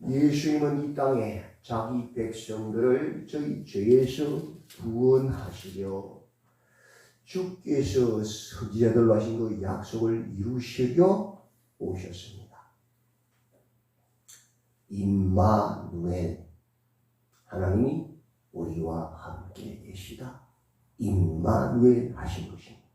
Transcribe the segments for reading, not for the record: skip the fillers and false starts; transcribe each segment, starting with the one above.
예수님은 이 땅에 자기 백성들을 저희 죄에서 구원하시려 주께서 선지자들로 하신 그 약속을 이루시려 오셨습니다. 임마누엘, 하나님이 우리와 함께 계시다. 임마누엘 하신 것입니다.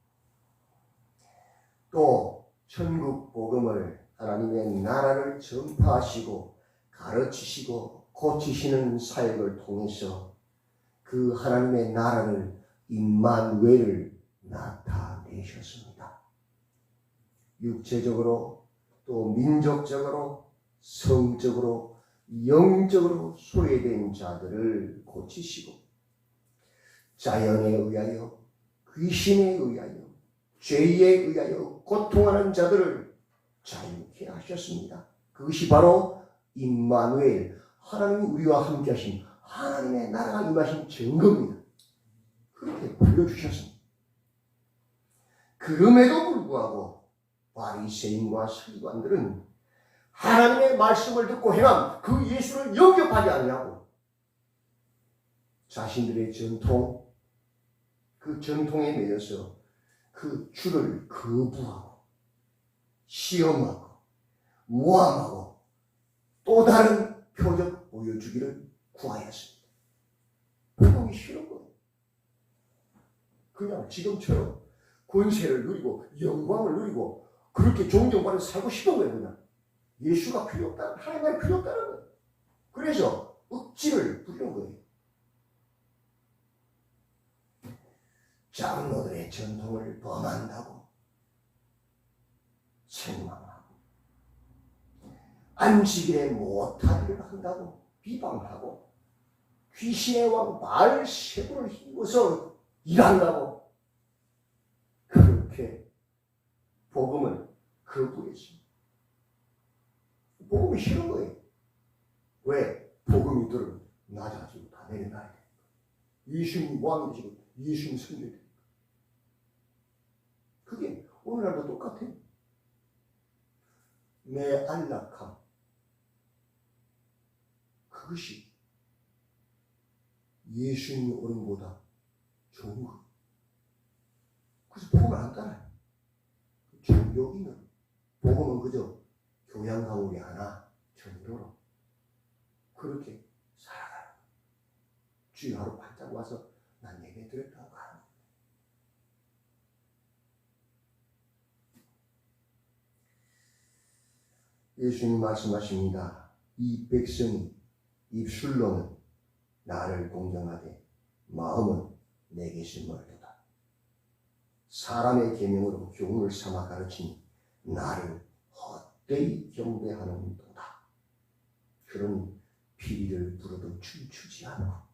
또 천국 복음을, 하나님의 나라를 전파하시고 가르치시고 고치시는 사역을 통해서 그 하나님의 나라를, 임마누엘을 나타내셨습니다. 육체적으로 또 민족적으로 성적으로 영적으로 소외된 자들을 고치시고 자연에 의하여 귀신에 의하여 죄에 의하여 고통하는 자들을 자유케 하셨습니다. 그것이 바로 임마누엘, 하나님이 우리와 함께 하신 하나님의 나라가 임하신 증거입니다. 그렇게 보여주셨습니다. 그럼에도 불구하고 바리새인과 서기관들은 하나님의 말씀을 듣고 행한 그 예수를 영접하지 아니하고 자신들의 전통, 그 전통에 매여서 그 주를 거부하고 시험하고 모함하고 또 다른 표적 보여주기를 구하였습니다. 복음이 싫은 거예요. 그냥 지금처럼 권세를 누리고 영광을 누리고 그렇게 존경받아 살고 싶은 거예요. 그냥 예수가 필요 없다, 하나님이 필요 없다는 거예요. 그래서 억지를 부리는 거예요. 장로들의 전통을 범한다고 책망하고 안식일에 못하기를 한다고 비방하고 귀신의 왕 바알세불을 힘입어서 일한다고 그렇게 복음을 거부했습니다. 복음이 싫은 거예요. 왜? 복음이 들은 낮아지고 다 내려놔야 돼요. 예수님 왕이시고 예수님 승리되니까. 그게 오늘날도 똑같아요. 내 안락함, 그것이 예수님이 오는 것보다 좋은 거. 그래서 복음을 안 따라요. 종교인은 복음은 그저 교양 과목이 하나 정도로 그렇게 살아가요. 주일 하루 반짝 와서 난 예배 드렸다고 하는 거예요. 예수님 말씀하십니다. 이 백성이 입술로는 나를 공경하되 마음은 내게서 멀도다. 사람의 계명으로 교훈을 삼아 가르치니 나를 헛되이 경배하는도다. 그런 피리를 불어도 춤추지 않고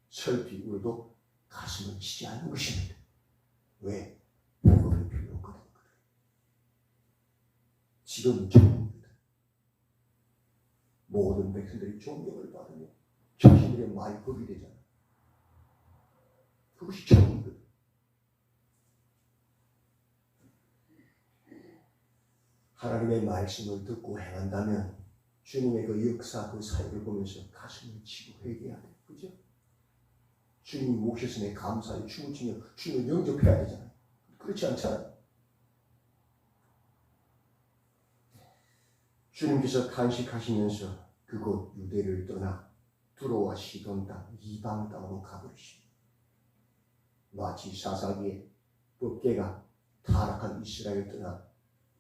설피 울어도 가슴을 치지 않는 것입니다. 왜? 복음이 필요 없거든요. 지금 천국입니다. 모든 백성들이 존경을 받으며 자신들의 말이 법이 되잖아요. 그것이 천국입니다. 하나님의 말씀을 듣고 행한다면 주님의 그 역사, 그 사역을 보면서 가슴을 치고 회개해야 돼요. 그죠? 주님 오셨음에 감사히 춤을 추며 주님을 영접해야 되잖아요. 그렇지 않잖아요. 주님께서 탄식하시면서 그곳 유대를 떠나 두로와 시돈 땅, 이방 땅으로 가버리십니다. 마치 사사기에 법궤가 타락한 이스라엘을 떠나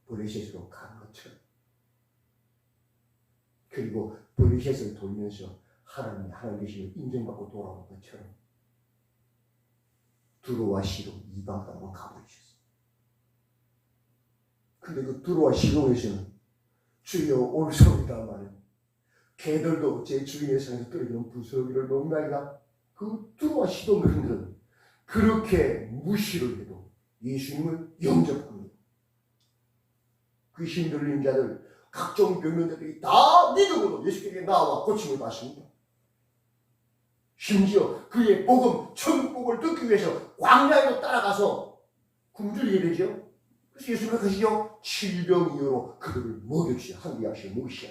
블레셋으로 간 것처럼, 그리고 블레셋을 돌면서 하나님 계심을 인정받고 돌아온 것처럼 두로와 시돈, 이방 땅으로 가버리셨어요. 근데 그 두로와 시돈에서는 주여 올소이다마는 개들도 제 주인의 상에서 떨어지는 부스러기를 먹나이다. 그 두로와 시돈 그들은 그렇게 무시를 해도 예수님을 영접합니다. 귀신 들린 자들, 각종 병명자들이 다 믿음으로 예수께게 나와 고침을 받습니다. 심지어 그의 복음, 천국복을 듣기 위해서 광야에도 따라가서 굶주리게 되죠. 그래서 예수님은 하시죠. 질병 이유로 그들을 먹여주시오. 한 귀하시오 먹으시오.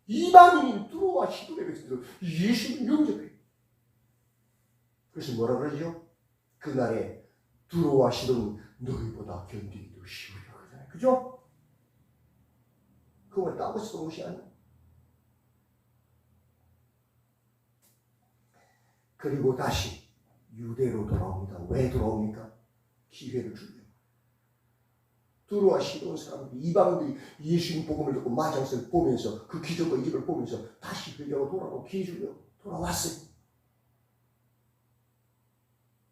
이방인인 두로와 시돈의 백성들 예수를 영접해요. 그래서 뭐라 그러죠? 그날에 두로와 시돈은 너희보다 견디기도 쉬우리라 그러잖아요. 그죠? 그걸 따고 쓰는 것이 아니에요. 그리고 다시 유대로 돌아옵니다. 왜 돌아옵니까? 기회를 주려고. 두로와 시돈 사람들이, 이방인들이 예수님 복음을 듣고 마장성을 보면서 그 기적과 이적을 보면서 다시 회개하고 돌아오고 기회 주려고 돌아왔어요.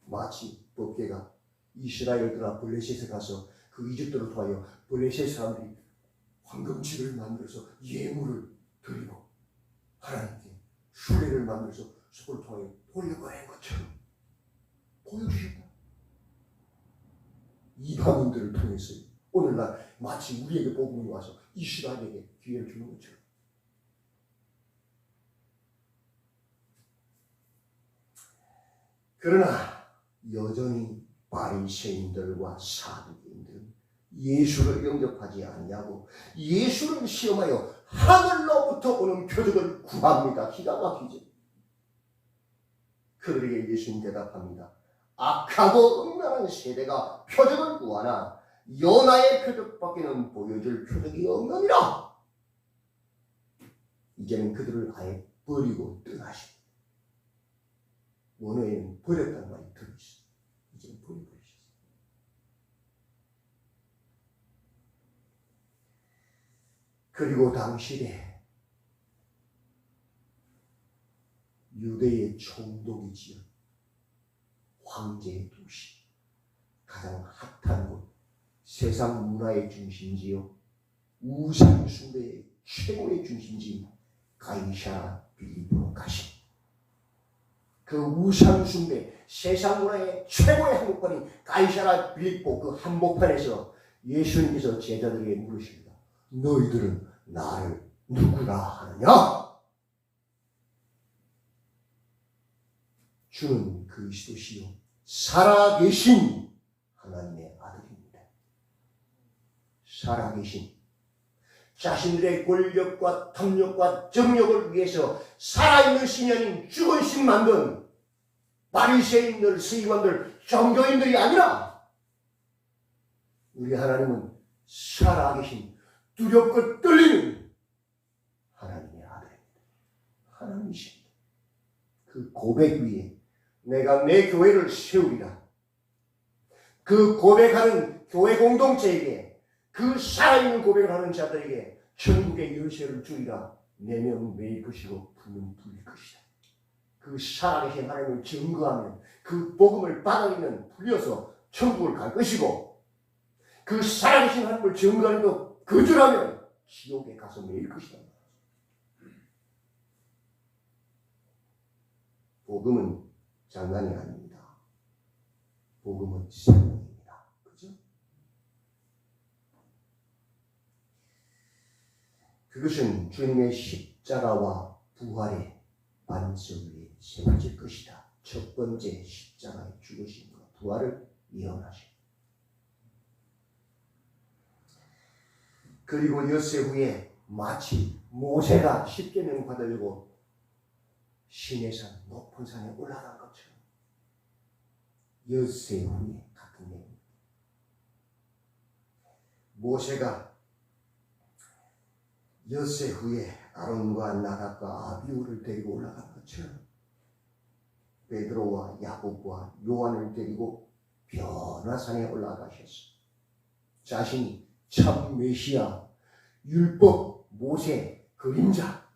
마치 법궤가 이스라엘들아 블레셋에 가서 그 이집트로 통하여 블레셋 사람들이 황금치를 만들어서 예물을 드리고 하나님께 수레를 만들어서 속을 통하여 돌려보낸 것처럼 보여주셨다. 이방인들을 통해서 오늘날 마치 우리에게 복음이 와서 이스라엘에게 기회를 주는 것처럼. 그러나 여전히 바리새인들과 사두개인들은 예수를 영접하지 않냐고 예수를 시험하여 하늘로부터 오는 표적을 구합니다. 기가 막히죠. 그들에게 예수님 대답합니다. 악하고 음란한 세대가 표적을 구하나 요나의 표적밖에는 보여줄 표적이 없느니라. 이제는 그들을 아예 버리고 떠나십니다. 원어에는 버렸다는 말이 들어있어요. 이제는 버려버리셨어요. 그리고 당시에 유대의 총독이 지은 황제의 도시, 가장 핫한 곳, 세상 문화의 중심지요, 우상 숭배의 최고의 중심지 가이사라 빌립보로 가신 그 우상 숭배 세상 문화의 최고의 한복판인 가이사라 빌립보 그 한복판에서 예수님께서 제자들에게 물으십니다. 너희들은 나를 누구라 하느냐? 주는 그리스도시요 살아계신 하나님의 아들입니다. 살아계신 자신들의 권력과 탐욕과 정력을 위해서 살아있는 신이 아닌 죽은 신 만든 바리새인들, 서기관들, 종교인들이 아니라 우리 하나님은 살아계신 두렵고 떨리는 하나님의 아들입니다. 하나님이십니다. 그 고백 위에 내가 내 교회를 세우리라. 그 고백하는 교회 공동체에게 그 살아있는 고백을 하는 자들에게 천국의 열쇠를 주리라. 내면 매일 것이고 불은 불일 것이다. 그 살아계신 하나님을 증거하면 그 복음을 받아들이면 불려서 천국을 갈 것이고 그 살아계신 하나님을 증거하는 거절하면 지옥에 가서 매일 것이다. 복음은 장난이 아닙니다. 복음은 생명입니다. 그죠? 그것은 주님의 십자가와 부활의 반석 위에 세워질 것이다. 첫 번째 십자가의 죽으심과 부활을 예언하십니다. 그리고 엿새 후에 마치 모세가 10계명 받으려고 신의 산, 높은 산에 올라간 것처럼 엿새 후에 같은 내용. 모세가 엿새 후에 아론과 나답과 아비후를 데리고 올라간 것처럼 베드로와 야곱과 요한을 데리고 변화산에 올라가셨어. 자신이 참 메시아, 율법, 모세, 그림자,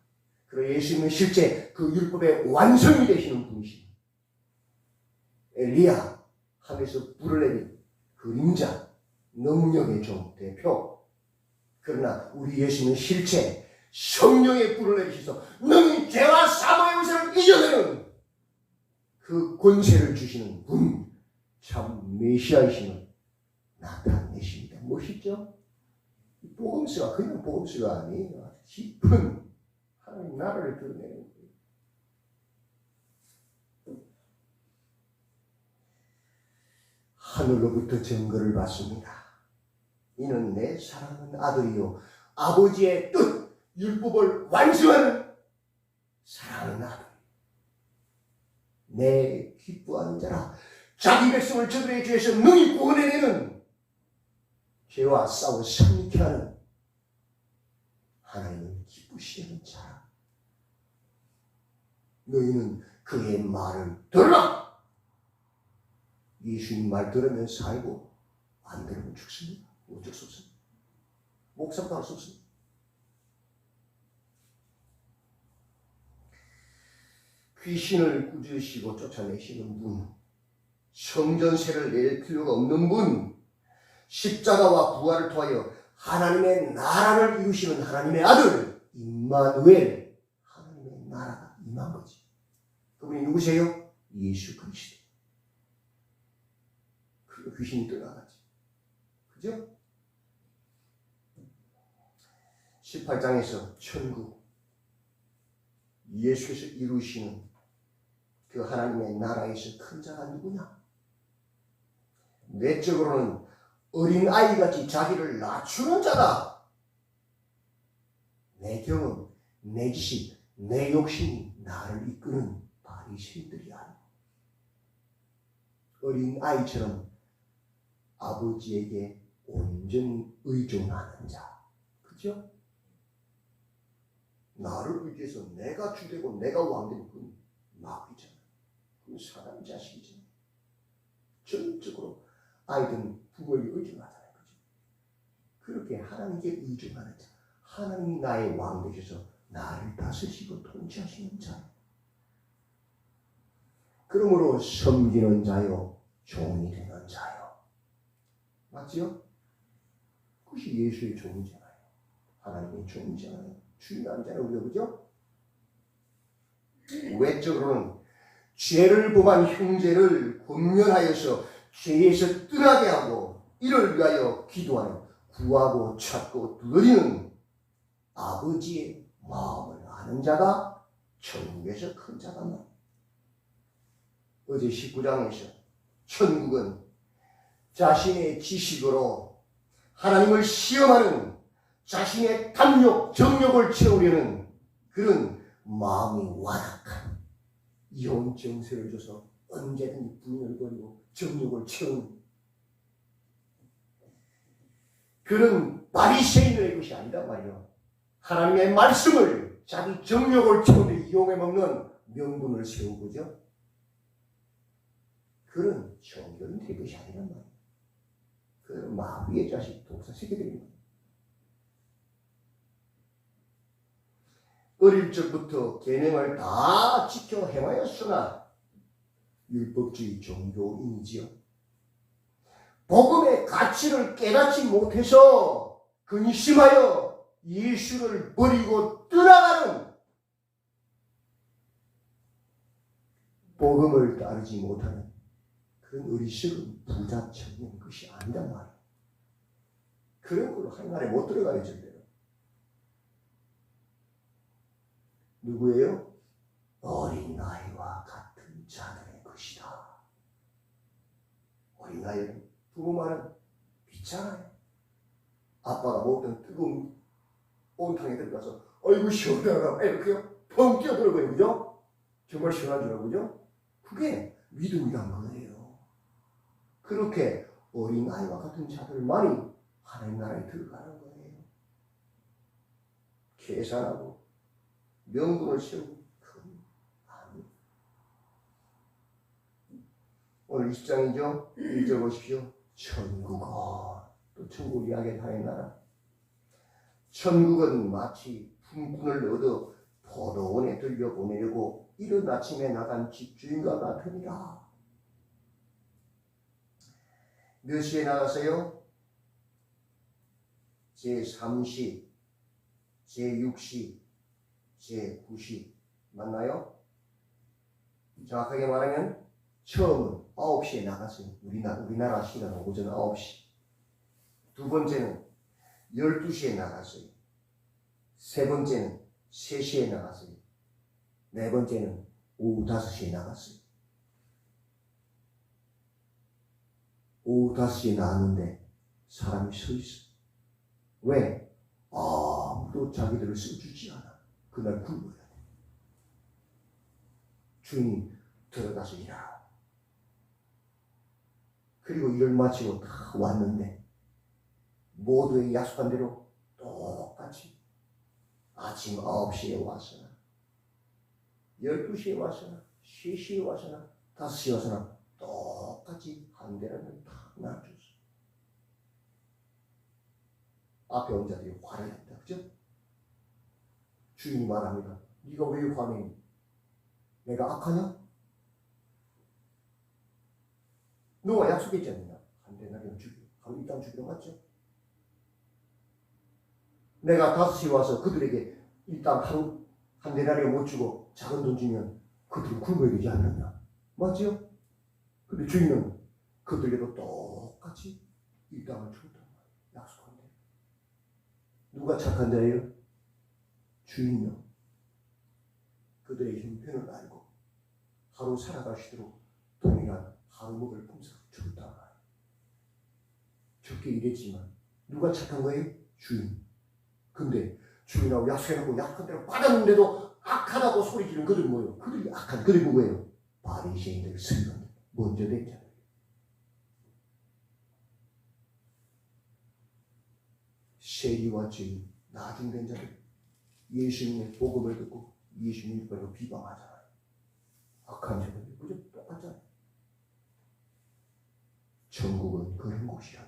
그리고 예수님은 실제 그 율법의 완성이 되시는 분이십니다. 엘리야, 하늘에서 불을 내린 그림자, 능력의 종 대표. 그러나 우리 예수님은 실제 성령의 불을 내리셔서 능히 죄와 사망의 의사를 이겨내는 그 권세를 주시는 분, 참 메시아이심을 나타내십니다. 멋있죠? 복음서가 그냥 복음서가 아니에요. 깊은 하나님 나라를 드러내는 거예요. 하늘로부터 증거를 받습니다. 이는 내 사랑하는 아들이요 아버지의 뜻 율법을 완성하는 사랑하는 아들, 내 기뻐하는 자라. 자기 백성을 저들의 죄에서 능히 구원해내는, 죄와 싸워 승리케 하는 하나님은 기쁘시는 자라. 너희는 그의 말을 들으라. 예수님 말 들으면 살고 안 들으면 죽습니다. 어쩔 수 없습니다. 목숨도 할 수 없습니다. 귀신을 꾸짖으시고 쫓아내시는 분, 성전세를 낼 필요가 없는 분, 십자가와 부활을 통하여 하나님의 나라를 이루시는 하나님의 아들 임마누엘, 하나님의 나라가 임한 거지. 그분이 누구세요? 예수 그리스도. 그리고 귀신이 떠나가지. 그죠? 18장에서 천국, 예수께서 이루시는 그 하나님의 나라에서 큰 자가 누구냐? 내적으로는 어린 아이같이 자기를 낮추는 자다. 내 경험, 내 지식, 내 욕심이 나를 이끄는 바리새인들이 아니고, 어린 아이처럼 아버지에게 온전히 의존하는 자. 그죠? 나를 의지해서 내가 주되고 내가 왕되는 그건 마귀잖아. 그건 사람 자식이잖아. 전적으로 아이들은 부모에게 의존하잖아요. 그죠? 그렇게 하나님께 의존하는 자. 하나님이 나의 왕 되셔서 나를 다스리시고 통치하시는 자. 그러므로 섬기는 자요, 종이 되는 자요. 맞지요? 그것이 예수의 종이잖아요. 하나님의 종이잖아요. 중요한 자는 우리가, 그죠? 외적으로는 죄를 범한 형제를 권면하여서 죄에서 떠나게 하고 이를 위하여 기도하는, 구하고 찾고 두드리는 아버지의 마음을 아는 자가 천국에서 큰 자다 말이야. 어제 19장에서 천국은 자신의 지식으로 하나님을 시험하는, 자신의 탐욕, 정욕을 채우려는 그런 마음이 완악한 이혼 정세를 줘서 언제든지 부인을 버리고 정욕을 채우는 그런 바리새인들의 것이 아니다 말이야. 하나님의 말씀을 자기 정욕을 채우는데 이용해 먹는 명분을 세우고, 그죠? 그런 정결은 될 것이 아니란 말이야. 그 마귀의 자식 독사 새끼들입니다. 어릴 적부터 계명을 다 지켜 행하였으나 율법주의 종교인이지요. 복음의 가치를 깨닫지 못해서 근심하여 예수를 버리고 떠나가는, 복음을 따르지 못하는 그런 어리석은 부자적인 것이 아니란 말이에요. 그런 걸로 하나님 나라에 못 들어가요, 절대로. 누구예요? 어린아이와 같은 자들의 것이다. 어린아이는 부모 말은 귀찮아요. 아빠가 먹던 뜨거운 온탕에 들어가서 어이구 시원하다 이렇게요 펑 뛰어들어가요. 그죠? 정말 시원하더라고요. 그죠? 그게 믿음이란 거예요. 그렇게 어린아이와 같은 자들만이 하나님 나라에 들어가는 거예요. 계산하고 명분을 세우고 그건 아니에요. 오늘 20장이죠. 1절 보십시오. 천국은, 또 천국 이야기를 하는 나라. 천국은 마치 품꾼을 얻어 포도원에 들려보내려고 이른 아침에 나간 집주인과 같으니라. 몇 시에 나갔어요? 제3시, 제6시, 제9시 맞나요? 정확하게 말하면 처음은 9시에 나갔어요. 우리나라 시간은 오전 9시. 두 번째는 12시에 나갔어요. 세 번째는 3시에 나갔어요. 네 번째는 오후 5시에 나갔어요. 오후 5시에 나왔는데 사람이 서 있어. 왜? 아무도 아무도 자기들을 써주지 않아. 그날 굶어야 돼. 주인이 들어가서 일하라. 그리고 일을 마치고 다 왔는데 모두의 약속한 대로 똑같이 아침 9시에 와서나 12시에 와서나 3시에 와서나 5시에 와서나 똑같이 한 대라면 다 놔줬어. 앞에 온 자들이 화를 낸다. 그죠? 주인이 말합니다. 네가 왜 화내니? 내가 악하냐? 너가 약속했지 않느냐? 한 대나리면 죽여. 하루 이 땅 죽이러 맞죠? 내가 5시에 와서 그들에게 일단 하루 한 대나리가 못 주고 작은 돈 주면 그들은 굶어야 되지 않느냐? 맞죠? 근데 주인은 그들에게도 똑같이 이 땅을 주었단 말이에요. 약속한 대로. 누가 착한 자예요? 주인요. 그들의 형편을 알고 하루 살아가시도록 동일한 하루 먹을 품삯을 줬단 말이에요. 적게 일했지만 누가 착한 거예요? 주인. 근데 주인하고 약속해놓고 약속한 대로 받았는데도 악하다고 소리 지르는 그들이 뭐예요? 그들이 악한 그들이 누구예요? 바리새인들, 서기관들, 먼저 된 자들. 세리와 죄인, 나중된 자들. 예수님의 복음을 듣고 예수님을 바로 비방하잖아요. 악한 자들, 그저 똑같잖아요. 천국은 그런 곳이라.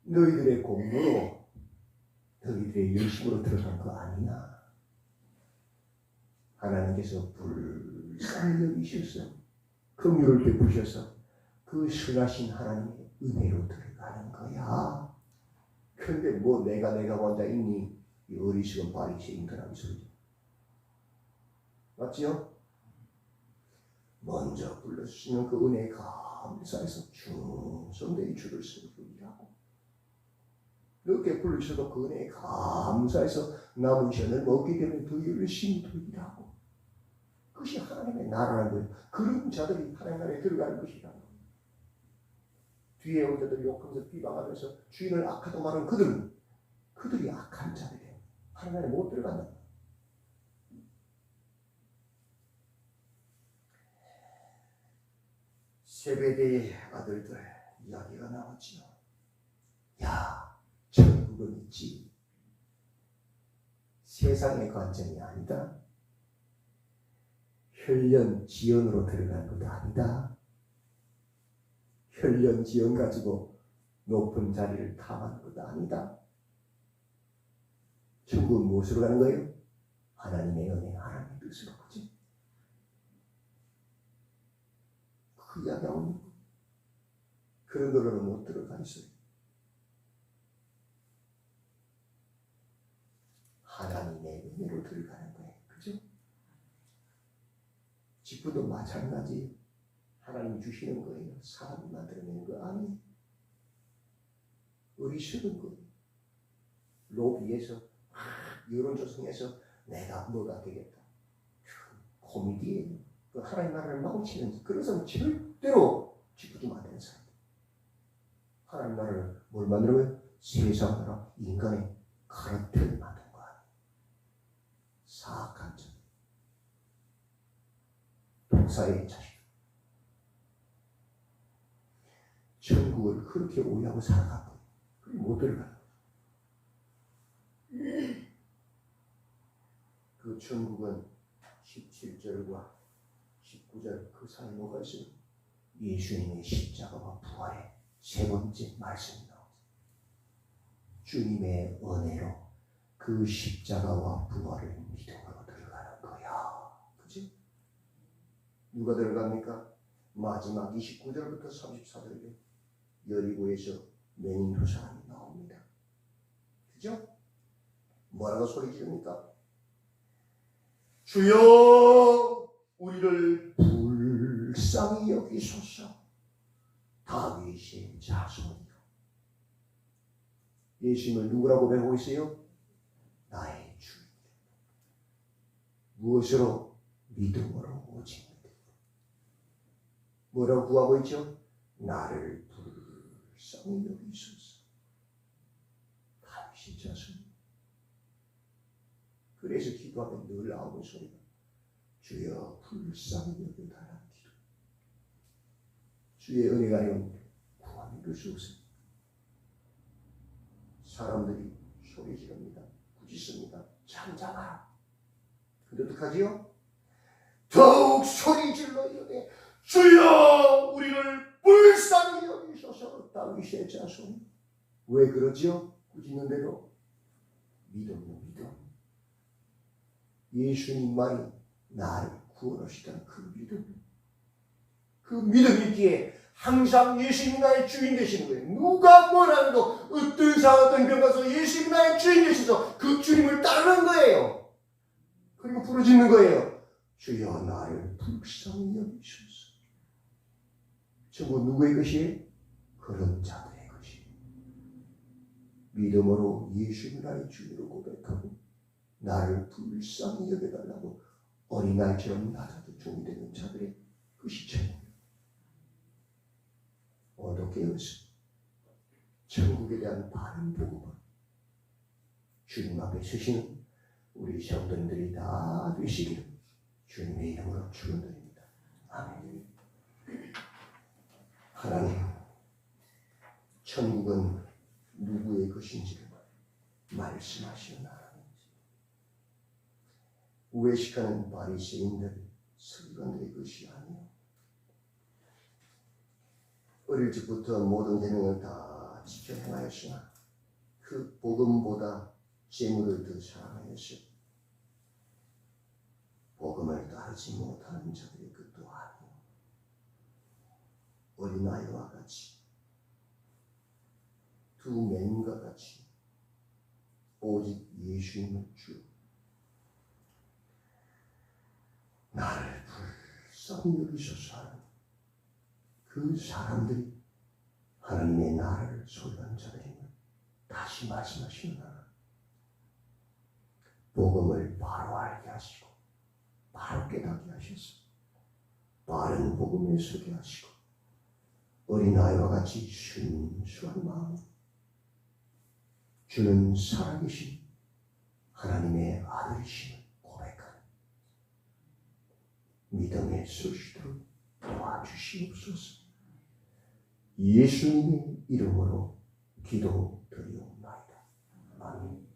너희들의 공로로 너희들의 열심으로 들어간 거 아니냐. 하나님께서 불쌍히 여기셔서 긍휼을 베푸셔서 그 선하신 하나님의 은혜로 들어가는 거야. 근데 뭐 내가 혼자 있니? 이 어리석은 바리새인들하고 소리죠. 맞지요? 먼저 불러주시는 그 은혜에 감사해서 충성되이 주를 섬기라고. 이렇게 불러주셔도 그 은혜에 감사해서 남은 시간을 먹기 때문에 더 열심히 돌리라고. 그것이 하나님의 나라라는 거예요. 그런 자들이 하나님 나라에 들어가는 것이라는 거예요. 뒤에 온 자들 욕하면서 비방하면서 주인을 악하다고 말하는 그들이 악한 자들이에요. 하나님 나라에 못 들어간다. 세베대의 아들들 이야기가 나왔지요. 야, 천국은 있지. 세상의 관점이 아니다. 혈련 지연으로 들어가는 것도 아니다. 혈련 지연 가지고 높은 자리를 탐하는 것도 아니다. 천국은 무엇으로 가는 거예요? 하나님의 은혜, 하나님의 뜻으로 가지. 그 이야기하고 그런 걸로는 못 들어가 있어요. 하나님의 은혜로 들어가는 거예요. 그죠? 직분도 마찬가지. 하나님 주시는 거예요. 사람이 만들어내는 거 아니에요. 어리석은 거예요. 로비에서 여론 조성해서 내가 뭐가 되겠다. 코미디예요. 그 하나님 나라를 망치는 그런 사람 절대로 직분도 만드는 사람. 하나님 나라를 뭘 만들어요? 세상 나라 인간의 카르텔을 만드는 거 아니에요. 사악한 자. 독사의 자식. 천국을 그렇게 오해하고 살아가고 그게 못 들어가는 거예요. 그 천국은 17절과 19절 그 사이에 뭐가 있어요? 예수님의 십자가와 부활의 세 번째 말씀이 나오죠. 주님의 은혜로 그 십자가와 부활을 믿음으로 들어가는 거야. 그치? 누가 들어갑니까? 마지막 29절부터 34절에 여리고에서 맹인 두 사람이 나옵니다. 그죠? 뭐라고 소리 지릅니까? 주여 우리를 불쌍히 여기소서. 다윗의 자손이요. 예수님을 누구라고 배우고 있어요? 나의 주님. 무엇으로? 믿음으로 오직 믿음으로. 뭐라고 구하고 있죠? 나를 불쌍히 여기소서. 다윗의 자손. 그래서 기도하면 늘 나오는 소리가 주여 불쌍히 여겨달라 기도. 주의 은혜가 아니면 구원을 이룰 수 없습니다. 사람들이 소리 지릅니다. 꾸짖습니다. 잠잠하라. 근데 어떡하지요? 더욱 소리 질러 이르되 주여 우리를 불쌍히 여기소서. 다윗의 자손. 왜 그러지요? 꾸짖는 대로 믿음요 믿음. 예수님만이 나를 구원하시다는 그 믿음. 그 믿음이기에 항상 예수님이 나의 주인 되시는 거예요. 누가 뭐라 해도 어떤 상황 어떤 병 가서 예수님이 나의 주인 되셔서 그 주님을 따르는 거예요. 그리고 부르짖는 거예요. 주여 나를 불쌍히 여기소서. 전부 누구의 것이에요? 그런 자들의 것이에요. 믿음으로 예수님을 나의 주인으로 고백하고 나를 불쌍히 여겨달라고 어린아이처럼 낮아도 종이 되는 자들의 것이 최고예요. 어떻게 해서 천국에 대한 바른 복음을 주님 앞에 서시는 우리 성도님들이 다 되시기를 주님의 이름으로 축원드립니다. 아멘. 하나님, 천국은 누구의 것인지를 말씀하시는 하나님이지. 우회식하는 바리새인들, 서기관들의 것이 아니요. 어릴 적부터 모든 계명을 다 지켜 행하였으나 그 복음보다 재물을 더 사랑하였으니 복음을 따르지 못하는 자들의 것도 아니요. 어린아이와 같이 두 맹과 같이 오직 예수님을 주 나를 불쌍히 여기소서 하는 그 사람들이 하나님의 나라를 소유한 자들임을 다시 말씀하시는 하나. 복음을 바로 알게 하시고 바로 깨닫게 하셔서 바른 복음에 서게 하시고 어린아이와 같이 순수한 마음 주는 살아계신 하나님의 아들이심을 고백하는 믿음의 sul시도록 도와주시옵소서. 예수님의 이름으로 기도드립니다.